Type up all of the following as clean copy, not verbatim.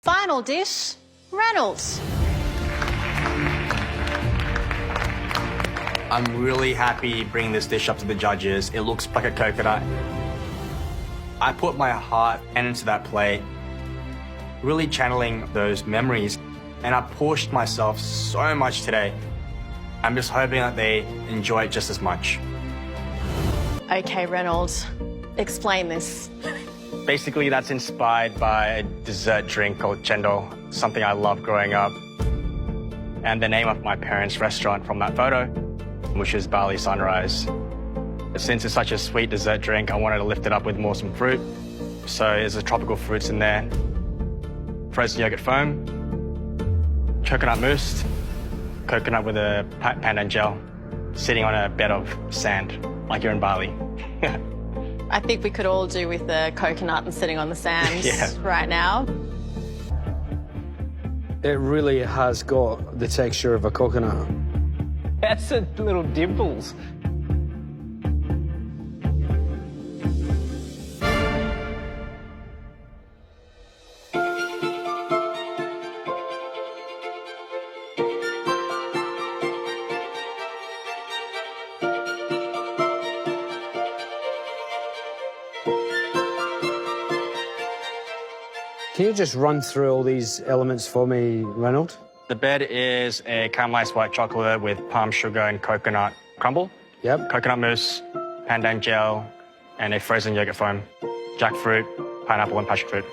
Final dish, Reynolds. I'm really happy bringing this dish up to the judges. It looks like a coconut. I put my heart into that plate, really channeling those memories, and I pushed myself so much today. I'm just hoping that they enjoy it just as much. Okay, Reynolds, explain this. Basically, that's inspired by a dessert drink called chendol, something I loved growing up, and the name of my parents' restaurant from that photo, which is Bali Sunrise. Since it's such a sweet dessert drink, I wanted to lift it up with more some fruit. So there's the tropical fruits in there, frozen yogurt foam, coconut mousse, coconut with a pandan gel, sitting on a bed of sand, like you're in Bali. I think we could all do with the coconut and sitting on the sand right now. It really has got the texture of a coconut. That's a little dimples. Can you just run through all these elements for me, Reynolds? The bed is a caramelized white chocolate with palm sugar and coconut crumble. Yep. Coconut mousse, pandan gel, and a frozen yogurt foam. Jackfruit, pineapple, and passion fruit.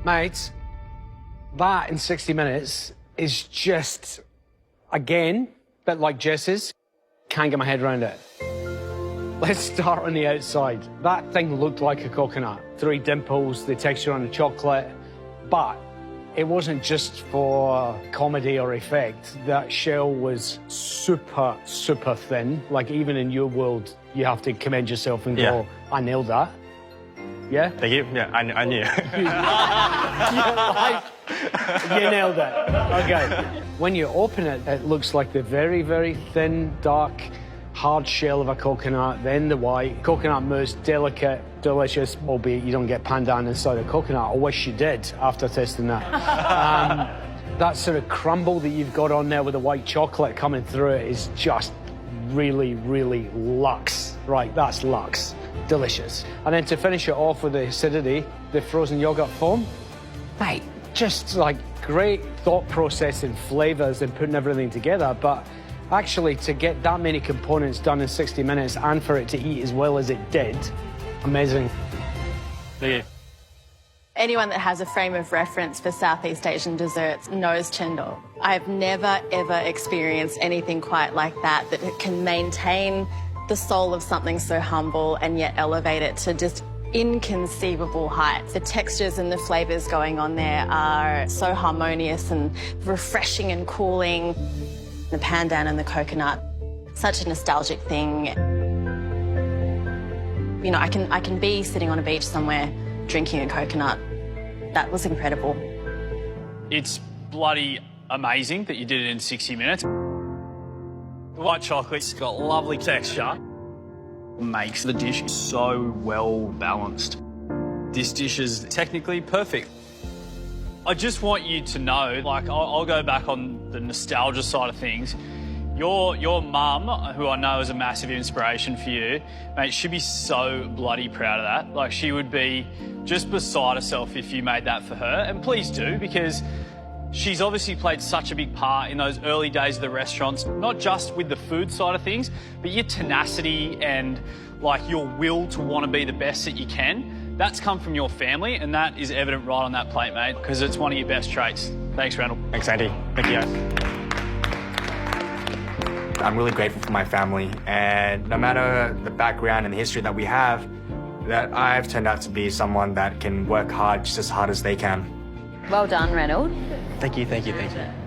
Mate, that in 60 minutes is just, again, a bit like Jess's. Can't get my head around it. Let's start on the outside. That thing looked like a coconut. 3 dimples, the texture on the chocolate, but it wasn't just for comedy or effect. That shell was super, super thin. Like, even in your world, you have to commend yourself and go, I nailed that. Yeah? Thank you. Yeah, I knew. You nailed it. Okay. When you open it, it looks like the very, very thin, dark, hard shell of a coconut, then the white. Coconut mousse, delicate, delicious, albeit you don't get pandan inside a coconut. I wish you did after tasting that. That sort of crumble that you've got on there with the white chocolate coming through it is just really, really luxe. Right, that's luxe. Delicious. And then to finish it off with the acidity, the frozen yogurt foam. Mate, just like great thought process and flavours and putting everything together, but actually to get that many components done in 60 minutes and for it to eat as well as it did, amazing. Thank you. Anyone that has a frame of reference for Southeast Asian desserts knows chendol. I've never, ever experienced anything quite like that it can maintain the soul of something so humble and yet elevate it to just inconceivable heights. The textures and the flavours going on there are so harmonious and refreshing and cooling. The pandan and the coconut, such a nostalgic thing. You know, I can be sitting on a beach somewhere drinking a coconut. That was incredible. It's bloody amazing that you did it in 60 minutes. White chocolate's got lovely texture. Makes the dish so well balanced. This dish is technically perfect. I just want you to know, like, I'll go back on the nostalgia side of things. Your mum, who I know is a massive inspiration for you, mate, she'd be so bloody proud of that. Like, she would be just beside herself if you made that for her. And please do, because she's obviously played such a big part in those early days of the restaurants, not just with the food side of things, but your tenacity and, like, your will to want to be the best that you can. That's come from your family, and that is evident right on that plate, mate, because it's one of your best traits. Thanks, Randall. Thanks, Andy. Thank you, guys. I'm really grateful for my family, and no matter the background and the history that we have, that I've turned out to be someone that can work hard just as hard as they can. Well done, Reynolds. Thank you, thank you, thank you.